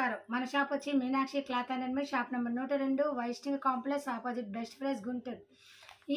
నమస్కారం. మన షాప్ వచ్చి Meenakshi cloth and readymade shop number 102 Vaishnavi complex opposite best price Guntur.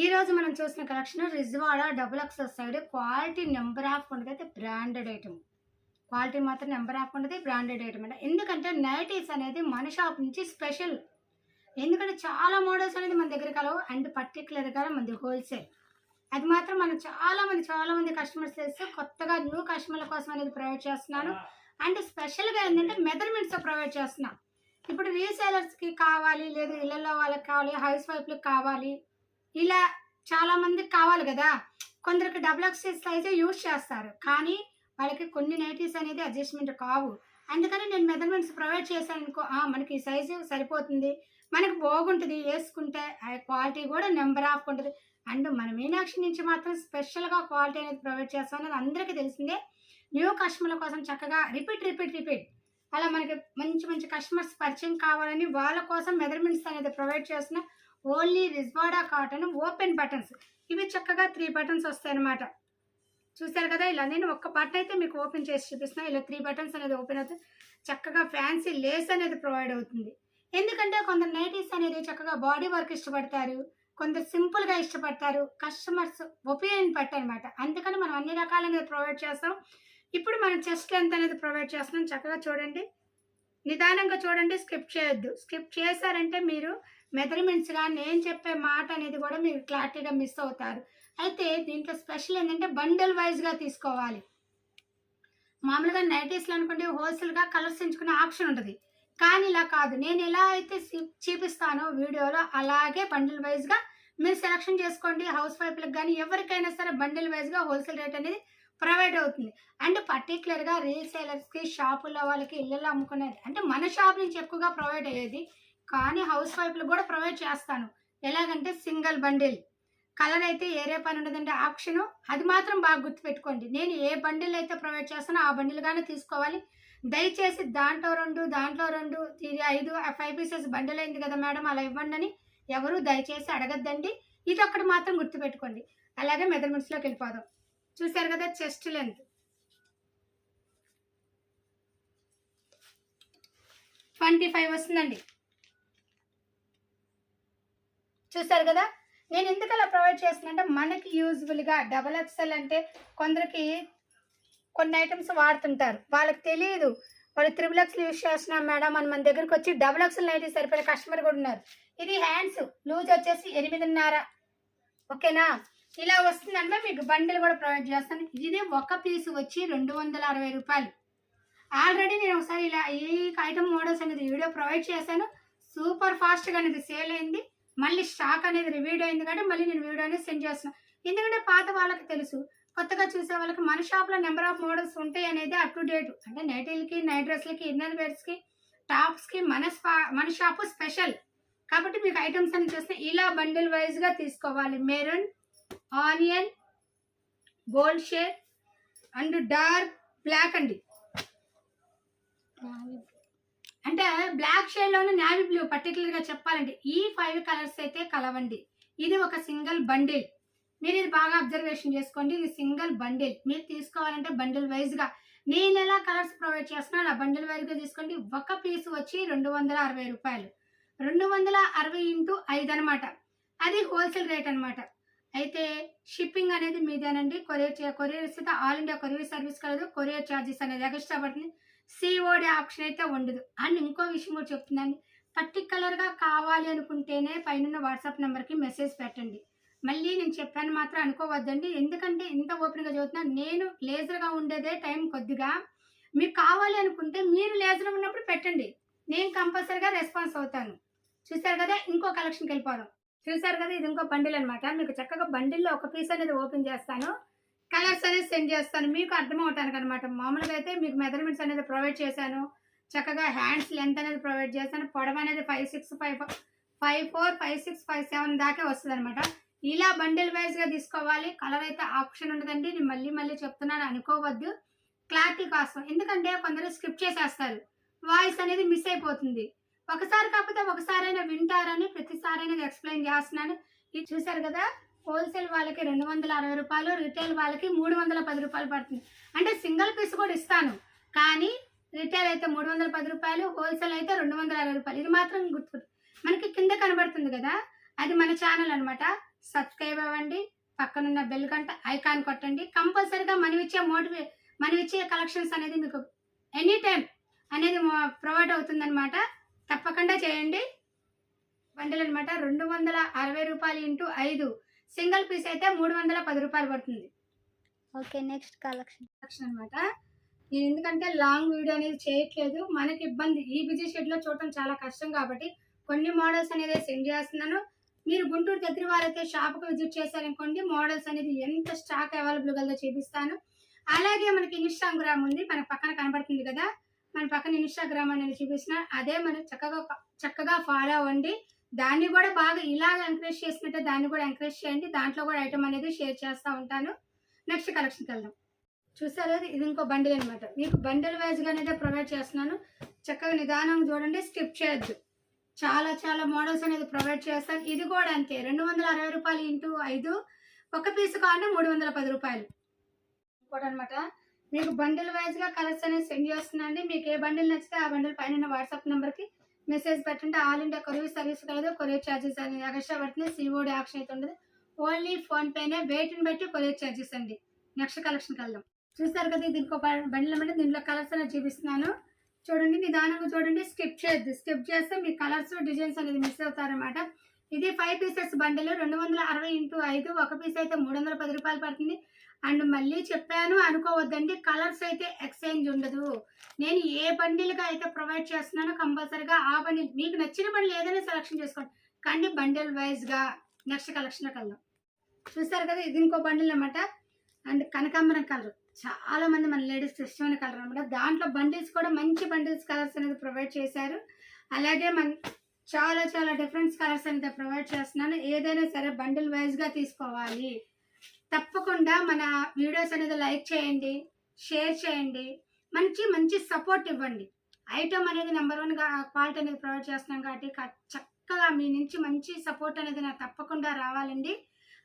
ఈ రోజు మనం చూసిన కలెక్షన్ రిజ్వాడా double XL size quality number of ఉండదు, అయితే బ్రాండెడ్ ఐటమ్. క్వాలిటీ మాత్రం నెంబర్ ఆఫ్ ఉండదు, బ్రాండెడ్ ఐటమ్ అండి. ఎందుకంటే నైటీస్ అనేది మన షాప్ నుంచి స్పెషల్. ఎందుకంటే చాలా మోడల్స్ అనేది మన దగ్గర కలవు అండ్ పర్టికులర్గా మనది హోల్సేల్. అది మాత్రం మనం చాలా మంది కస్టమర్స్ తెలుసు. కొత్తగా న్యూ కస్టమర్ల కోసం అనేది ప్రొవైడ్ చేస్తున్నాను. అండ్ స్పెషల్గా ఏంటంటే మెజర్మెంట్స్ ప్రొవైడ్ చేస్తున్నాం. ఇప్పుడు రీసేలర్స్కి కావాలి, లేదు ఇళ్ళల్లో వాళ్ళకి కావాలి, హౌస్ వైఫ్లకు కావాలి, ఇలా చాలామందికి కావాలి కదా. కొందరికి డబుల్ ఎక్సెల్ సైజే యూజ్ చేస్తారు, కానీ వాళ్ళకి కొన్ని నైటీస్ అనేది అడ్జస్ట్మెంట్ కావు. అందుకని నేను మెజర్మెంట్స్ ప్రొవైడ్ చేశాను అనుకో, మనకి ఈ సైజు సరిపోతుంది, మనకు బాగుంటుంది, వేసుకుంటే క్వాలిటీ కూడా నెంబర్ ఆఫ్ ఉంటుంది. అండ్ మన మీనాక్షి నుంచి మాత్రం స్పెషల్గా క్వాలిటీ అనేది ప్రొవైడ్ చేస్తాం అనేది అందరికీ తెలిసిందే. న్యూ కస్టమర్ల కోసం చక్కగా రిపీట్ అలా మనకి మంచి కస్టమర్స్ పరిచయం కావాలని వాళ్ళ కోసం మెజర్మెంట్స్ అనేది ప్రొవైడ్ చేస్తున్న ఓన్లీ రిజ్వాడా కాటన్ ఓపెన్ బటన్స్. ఇవి చక్కగా 3 బటన్స్ వస్తాయి అన్నమాట. చూసారు కదా, ఇలా నేను ఒక్క బటన్ అయితే మీకు ఓపెన్ చేసి చూపిస్తున్నాను. ఇలా 3 బటన్స్ అనేది ఓపెన్ అవుతుంది. చక్కగా ఫ్యాన్సీ లేస్ అనేది ప్రొవైడ్ అవుతుంది. ఎందుకంటే కొందరు నైటీస్ అనేది చక్కగా బాడీ వర్క్ ఇష్టపడతారు, కొందరు సింపుల్గా ఇష్టపడతారు. కస్టమర్స్ ఒపీనియన్ పట్టనమాట. అందుకని మనం అన్ని రకాలనేది ప్రొవైడ్ చేస్తాం. ఇప్పుడు మనం చెస్ట్ లెంత్ అనేది ప్రొవైడ్ చేస్తున్నాం. చక్కగా చూడండి, నిదానంగా చూడండి, స్కిప్ చేయొద్దు. స్కిప్ చేశారంటే మీరు మెజర్మెంట్స్గా నేను చెప్పే మాట అనేది కూడా మీరు క్లారిటీగా మిస్ అవుతారు. అయితే దీంట్లో స్పెషల్ ఏంటంటే బండిల్ వైజ్గా తీసుకోవాలి. మామూలుగా నైటీస్లో అనుకోండి హోల్సేల్గా కలర్స్ ఎంచుకునే ఆప్షన్ ఉంటుంది, కానీ ఇలా కాదు. నేను ఎలా అయితే చూపిస్తానో వీడియోలో అలాగే బండిల్ వైజ్గా మీరు సెలెక్షన్ చేసుకోండి. హౌస్ వైఫ్లకు కానీ ఎవరికైనా సరే బండిల్ వైజ్గా హోల్సేల్ రేట్ అనేది ప్రొవైడ్ అవుతుంది. అండ్ పర్టికులర్గా రీసేలర్స్కి, షాపుల్లో వాళ్ళకి, ఇళ్ళల్లో అమ్ముకునేది అంటే మన షాప్ నుంచి ఎక్కువగా ప్రొవైడ్ అయ్యేది, కానీ హౌస్ వైఫ్లకు కూడా ప్రొవైడ్ చేస్తాను. ఎలాగంటే సింగిల్ బండిల్, కలర్ అయితే ఏరే పని ఉండదంటే ఆప్షను. అది మాత్రం బాగా గుర్తుపెట్టుకోండి. నేను ఏ బండిల్ అయితే ప్రొవైడ్ చేస్తానో ఆ బండిల్గానే తీసుకోవాలి. దయచేసి దాంట్లో 2 5 5 పీసెస్ బండిల్ అయింది కదా మేడం అలా ఇవ్వండి అని ఎవరు దయచేసి అడగద్దండి. ఇది ఒక్కటి మాత్రం గుర్తుపెట్టుకోండి. అలాగే మెజర్మెంట్స్లోకి వెళ్ళిపోదాం. చూసారు కదా, చెస్ట్ లెంత్ 25 వస్తుందండి. చూసారు కదా, నేను ఎందుకు అలా ప్రొవైడ్ చేస్తున్నానంటే మనకి యూజ్ఫుల్గా డబల్ ఎక్సెల్ అంటే కొందరికి కొన్ని ఐటమ్స్ వాడుతుంటారు, వాళ్ళకి తెలియదు. వాళ్ళు 3 ఎక్స్ఎల్ యూజ్ చేస్తున్నాం మేడం అని మన దగ్గరికి వచ్చి డబల్ ఎక్సెల్ నైటీ సరిపోయిన కస్టమర్ కూడా ఉన్నారు. ఇది హ్యాండ్స్ లూజ్ వచ్చేసి 8.5, ఓకేనా. ఇలా వస్తుందంటే మీకు బండిల్ కూడా ప్రొవైడ్ చేస్తాను. ఇది ఒక పీసు వచ్చి 260 రూపాయలు. ఆల్రెడీ నేను ఒకసారి ఇలా ఈ ఐటమ్ మోడల్స్ అనేది వీడియో ప్రొవైడ్ చేశాను. సూపర్ ఫాస్ట్గా అనేది సేల్ అయింది. మళ్ళీ స్టాక్ అనేది రివీడ్ అయింది కాబట్టి మళ్ళీ నేను వీడియో అనేది సెండ్ చేస్తున్నాను. ఎందుకంటే పాత వాళ్ళకి తెలుసు, కొత్తగా చూసే వాళ్ళకి మన షాప్లో నెంబర్ ఆఫ్ మోడల్స్ ఉంటాయి అనేది అప్ టు డేట్. అంటే నైటీలకి, నైట్ డ్రెస్లకి, ఇన్నర్ వేర్స్కి, టాప్స్కి మన షాపు స్పెషల్ కాబట్టి మీకు ఐటమ్స్ అని చూస్తే ఇలా బండిల్ వైజ్గా తీసుకోవాలి. Maroon, onion, gold shade and dark black అండి. అంటే బ్లాక్ షేడ్లోనే నేవీ బ్లూ పర్టికులర్గా చెప్పాలంటే ఈ 5 కలర్స్ అయితే కలవండి. ఇది ఒక సింగిల్ బండిల్. మీరు ఇది బాగా అబ్జర్వేషన్ చేసుకోండి. ఇది సింగిల్ బండిల్. మీరు తీసుకోవాలంటే బండిల్ వైజ్గా నేను ఎలా కలర్స్ ప్రొవైడ్ చేస్తున్నాను అలా బండిల్ వైజ్గా తీసుకోండి. ఒక పీస్ వచ్చి 260 రూపాయలు. 260 × 5 అనమాట. అది హోల్సేల్ రేట్ అనమాట. అయితే షిప్పింగ్ అనేది మీదేనండి. కొరియర్ ఇస్తే ఆల్ ఇండియా కొరియర్ సర్వీస్ కలదు. కొరియర్ ఛార్జెస్ అనేది ఎక్స్ట్రా పడుతుంది. సిఓడి ఆప్షన్ అయితే ఉండదు. అండ్ ఇంకో విషయం కూడా చెప్తున్నాను, పర్టికులర్గా కావాలి అనుకుంటేనే పైన వాట్సాప్ నెంబర్కి మెసేజ్ పెట్టండి. మళ్ళీ నేను చెప్పాను మాత్రం అనుకోవద్దండి. ఎందుకంటే ఇంత ఓపెన్గా చదువుతున్నాను. నేను లేజర్గా ఉండేదే టైం కొద్దిగా. మీకు కావాలి అనుకుంటే మీరు లేజర్గా ఉన్నప్పుడు పెట్టండి, నేను కంపల్సరీగా రెస్పాన్స్ అవుతాను. చూసారు కదా, ఇంకో కలెక్షన్కి వెళ్ళిపోదాం. చూసారు కదా, ఇది ఇంకో బండిల్ అనమాట. మీకు చక్కగా బండిల్లో ఒక పీస్ అనేది ఓపెన్ చేస్తాను, కలర్స్ అనేది సెండ్ చేస్తాను మీకు అర్థం అవటానికి అనమాట. మామూలుగా అయితే మీకు మెజర్మెంట్స్ అనేది ప్రొవైడ్ చేశాను. చక్కగా హ్యాండ్స్ లెంత్ అనేది ప్రొవైడ్ చేశాను. పొడవు అనేది 5'6", 5'4", 5'6", 5'7" దాకా వస్తుంది అనమాట. ఇలా బండిల్ వైజ్గా తీసుకోవాలి. కలర్ అయితే ఆప్షన్ ఉండదండి. నేను మళ్ళీ చెప్తున్నాను అనుకోవద్దు, క్లారిటీ కోసం. ఎందుకంటే కొందరు స్కిప్ చేసేస్తారు, వాయిస్ అనేది మిస్ అయిపోతుంది. ఒకసారి కాకపోతే ఒకసారైనా వింటారని ప్రతిసారి అనేది ఎక్స్ప్లెయిన్ చేస్తున్నాను. ఇది చూసారు కదా, హోల్సేల్ వాళ్ళకి 260 రూపాయలు, రిటైల్ వాళ్ళకి 310 రూపాయలు పడుతుంది. అంటే సింగిల్ పీస్ కూడా ఇస్తాను, కానీ రిటైల్ అయితే 310 రూపాయలు, హోల్సేల్ అయితే 260 రూపాయలు. ఇది మాత్రం గుర్తు. మనకి కింద కనబడుతుంది కదా, అది మన ఛానల్ అనమాట. సబ్స్క్రైబ్ అవ్వండి, పక్కనున్న బెల్ గంట ఐకాన్ కొట్టండి. కంపల్సరీగా మనమిచ్చే కలెక్షన్స్ అనేది మీకు ఎనీ టైం అనేది ప్రొవైడ్ అవుతుందన్నమాట. తప్పకుండా చేయండి. బండిల్ అనమాట 260 రూపాయలు ఇంటూ 5, సింగిల్ పీస్ అయితే 310 రూపాయలు పడుతుంది. ఓకే, నెక్స్ట్ కలెక్షన్ అనమాట. నేను ఎందుకంటే లాంగ్ వీడియో అనేది చేయట్లేదు, మనకి ఇబ్బంది. ఈ బిజీ షెడ్లో చూడటం చాలా కష్టం కాబట్టి కొన్ని మోడల్స్ అనేది సెండ్ చేస్తున్నాను. మీరు గుంటూరు దగ్గర వారైతే షాప్కి విజిట్ చేశారనుకోండి, మోడల్స్ అనేది ఎంత స్టాక్ అవైలబుల్గా చూపిస్తాను. అలాగే మనకి ఇన్స్టాగ్రామ్ ఉంది, మన పక్కన కనబడుతుంది కదా, మన పక్కన ఇన్స్టాగ్రామ్ అనేది చూపిస్తున్నా. అదే మనం చక్కగా ఫాలో అవ్వండి. దాన్ని కూడా బాగా ఇలాగ ఎంకరేజ్ చేసినట్టే దాన్ని కూడా ఎంకరేజ్ చేయండి. దాంట్లో కూడా ఐటమ్ అనేది షేర్ చేస్తూ ఉంటాను. నెక్స్ట్ కలెక్షన్కి వెళ్దాం. చూసారు, ఇది ఇంకో బండిల్ అనమాట. మీకు బండిల్ వైజ్గా అనేది ప్రొవైడ్ చేస్తున్నాను. చక్కగా నిదానం చూడండి, స్కిప్ చేయొద్దు. చాలా మోడల్స్ అనేది ప్రొవైడ్ చేస్తాను. ఇది కూడా అంతే, 260 రూపాయలు ఇంటూ 5, ఒక పీస్ కావాలంటే 310 రూపాయలు ఇంకోటి అనమాట. మీకు బండిల్ వైజ్గా కలర్స్ అనేది సెండ్ చేస్తున్నాండి. మీకు ఏ బండిల్ నచ్చితే ఆ బండిల్ పైన వాట్సాప్ నెంబర్కి మెసేజ్ పెట్టండి. ఆల్ ఇండియా కొరియర్ సర్వీస్ కలదు, కొరియర్ ఛార్జెస్ అనేది ఎక్స్ట్రా పడుతుంది. సిఓడి ఆప్షన్ అయితే ఉండదు, ఓన్లీ ఫోన్పేనే. వెయిట్ని బట్టి కొరియర్ ఛార్జెస్ అండి. నెక్స్ట్ కలెక్షన్కి వెళ్దాం. చూస్తారు కదా, ఇది ఇంకో బండిల్ అనమాట. దీంట్లో కలర్స్ అనేది చూపిస్తున్నాను. చూడండి, నిదానంగా చూడండి, స్కిప్ చేయొద్దు. స్కిప్ చేస్తే మీ కలర్స్ డిజైన్స్ అనేది మిస్ అవుతారనమాట. ఇది 5 పీసెస్ బండిల్, 260 ఇంటూ 5, ఒక పీస్ అయితే 310 రూపాయలు పడుతుంది. అండ్ మళ్ళీ చెప్పాను అనుకోవద్దండి, కలర్స్ అయితే ఎక్స్చేంజ్ ఉండదు. నేను ఏ బండిల్గా అయితే ప్రొవైడ్ చేస్తున్నానో కంపల్సరీగా ఆ బండిల్ మీకు నచ్చిన బండిల్ ఏదైనా సెలెక్షన్ చేసుకోండి, కానీ బండిల్ వైజ్గా. నెక్స్ట్ కలెక్షన్లోకి వెళ్దాం. చూస్తారు కదా, ఇది ఇంకో బండిల్ అనమాట. అండ్ కనకాంబరం కలర్ చాలా మంది మన లేడీస్ ఇష్టమైన కలర్ అనమాట. దాంట్లో బండిల్స్ కూడా మంచి బండిల్స్ కలర్స్ అనేది ప్రొవైడ్ చేశారు. అలాగే చాలా డిఫరెంట్ కలర్స్ అనేది ప్రొవైడ్ చేస్తున్నాను. ఏదైనా సరే బండిల్ వైజ్గా తీసుకోవాలి. తప్పకుండా మన వీడియోస్ అనేది లైక్ చేయండి, షేర్ చేయండి, మంచి సపోర్ట్ ఇవ్వండి. ఐటమ్ అనేది నెంబర్ 1గా క్వాలిటీ అనేది ప్రొవైడ్ చేస్తున్నాం కాబట్టి చక్కగా మీ నుంచి మంచి సపోర్ట్ అనేది నాకు తప్పకుండా రావాలండి.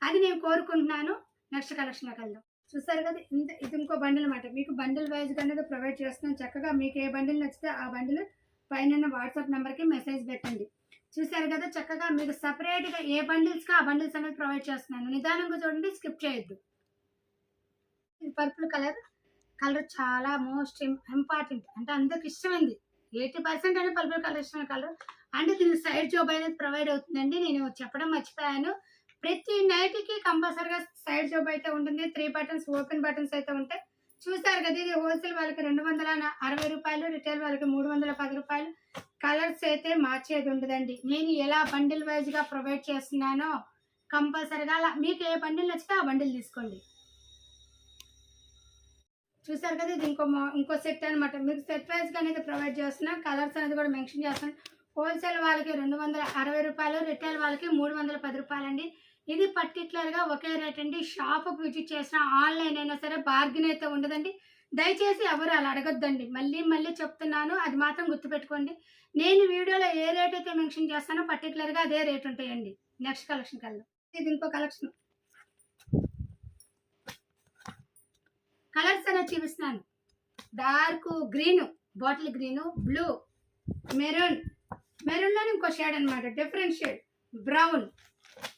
అది నేను కోరుకుంటున్నాను. నెక్స్ట్ కలెక్షన్లోకి వెళ్దాం. చూసారు కదా, ఇది ఇంకో బండిల్ అనమాట. మీకు బండిల్ వైజ్గా అనేది ప్రొవైడ్ చేస్తున్నాను. చక్కగా మీకు ఏ బండిల్ నచ్చితే ఆ బండిల్ పైన వాట్సాప్ నెంబర్కి మెసేజ్ పెట్టండి. చూసారు కదా, చక్కగా మీకు సపరేట్గా ఏ బండిల్స్గా ఆ బండిల్స్ అనేది ప్రొవైడ్ చేస్తున్నాను. నిదానంగా చూడండి, స్కిప్ చేయొద్దు. ఇది పర్పుల్ కలర్ చాలా మోస్ట్ ఇంపార్టెంట్, అంటే అందరికి ఇష్టమైంది. 80% అనేది పర్పుల్ కలర్ ఇష్టమైన కలర్. అంటే దీని సైడ్ జాబ్ అనేది ప్రొవైడ్ అవుతుందండి. నేను చెప్పడం మర్చిపోయాను, ప్రతి నైట్కి కంపల్సరీగా సైడ్ జాబ్ అయితే ఉంటుంది. 3 బటన్స్ ఓపెన్ బటన్స్ అయితే ఉంటాయి. చూసారు కదా, ఇది హోల్సేల్ వాళ్ళకి 260 రూపాయలు, రిటైల్ వాళ్ళకి 310 రూపాయలు. కలర్స్ అయితే మార్చేది ఉండదండి. నేను ఎలా బండిల్ వైజ్గా ప్రొవైడ్ చేస్తున్నానో కంపల్సరీగా అలా మీకు ఏ బండిల్ నచ్చితే ఆ బండిల్ తీసుకోండి. చూసారు కదా, ఇది ఇంకో సెట్ అనమాట. మీకు సెట్ వైజ్గా అనేది ప్రొవైడ్ చేస్తున్నాను. కలర్స్ అనేది కూడా మెన్షన్ చేస్తున్నాను. హోల్సేల్ వాళ్ళకి 260 రూపాయలు, రిటైల్ వాళ్ళకి 310 రూపాయలు అండి. ఇది పర్టికులర్గా ఒకే రేట్ అండి. షాప్కి విజిట్ చేసిన ఆన్లైన్ అయినా సరే బార్గెన్ అయితే ఉండదండి. దయచేసి ఎవరు అలా అడగొద్దండి. మళ్ళీ చెప్తున్నాను, అది మాత్రం గుర్తుపెట్టుకోండి. నేను వీడియోలో ఏ రేట్ అయితే మెన్షన్ చేస్తానో పర్టికులర్గా అదే రేట్ ఉంటాయండి. నెక్స్ట్ కలెక్షన్కి వెళ్దాం. ఇది ఇంకో కలెక్షన్. కలర్స్ అనేది చూపిస్తున్నాను. Dark green, bottle green, blue, మెరూన్లోనే ఇంకో షేడ్ అనమాట, డిఫరెంట్ షేడ్, బ్రౌన్.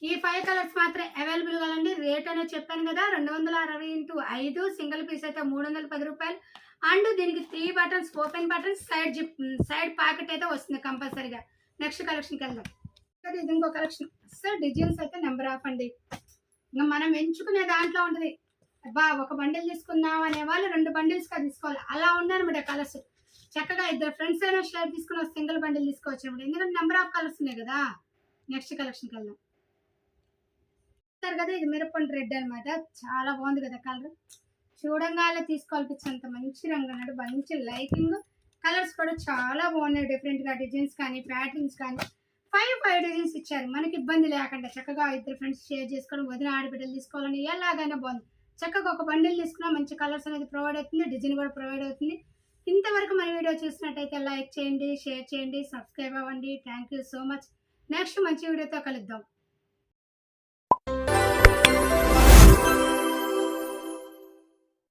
ఈ 5 కలర్స్ మాత్రం అవైలబుల్గా అండి. రేట్ అనేది చెప్పాను కదా, 260 ఇంటూ 5, సింగిల్ పీస్ అయితే 310 రూపాయలు. అండ్ దీనికి 3 buttons open buttons, side packet అయితే వస్తుంది కంపల్సరీగా. నెక్స్ట్ కలెక్షన్కి వెళ్దాం. ఇది ఇంకో కలెక్షన్. సో డిజైన్స్ అయితే నెంబర్ ఆఫ్ అండి. ఇంకా మనం ఎంచుకునే దాంట్లో ఉంటుంది. ఒక బండిల్ తీసుకుందాం అనే వాళ్ళు 2 బండిల్స్గా తీసుకోవాలి, అలా ఉండనమాట కలర్స్. చక్కగా 2 ఫ్రెండ్స్ అయినా షేర్ తీసుకుని ఒక సింగిల్ బండిల్ తీసుకోవచ్చు అనమాట, ఎందుకంటే నెంబర్ ఆఫ్ కలర్స్ ఉన్నాయి కదా. నెక్స్ట్ కలెక్షన్కి వెళ్దాం. కదా, ఇది మిరపండు రెడ్ అనమాట. చాలా బాగుంది కదా కలర్, చూడంగానే తీసుకోవాలనిపించేంత మంచి రంగు అన్నాడు, మంచి లైటింగ్. కలర్స్ కూడా చాలా బాగున్నాయి, డిఫరెంట్గా డిజైన్స్ కానీ ప్యాటర్న్స్ కానీ. 5 డిజైన్స్ ఇచ్చారు, మనకి ఇబ్బంది లేకుండా చక్కగా 2 ఫ్రెండ్స్ షేర్ చేసుకోవడం, వదిన ఆడబిడ్డలు తీసుకోవాలని ఎలాగైనా బాగుంది. చక్కగా ఒక బండిల్ తీసుకున్నా మంచి కలర్స్ అనేది ప్రొవైడ్ అవుతుంది, డిజైన్ కూడా ప్రొవైడ్ అవుతుంది. ఇంతవరకు మన వీడియో చూసినట్టయితే లైక్ చేయండి, షేర్ చేయండి, సబ్స్క్రైబ్ అవ్వండి. Thank you so much. Next మంచి వీడియోతో కలుద్దాం.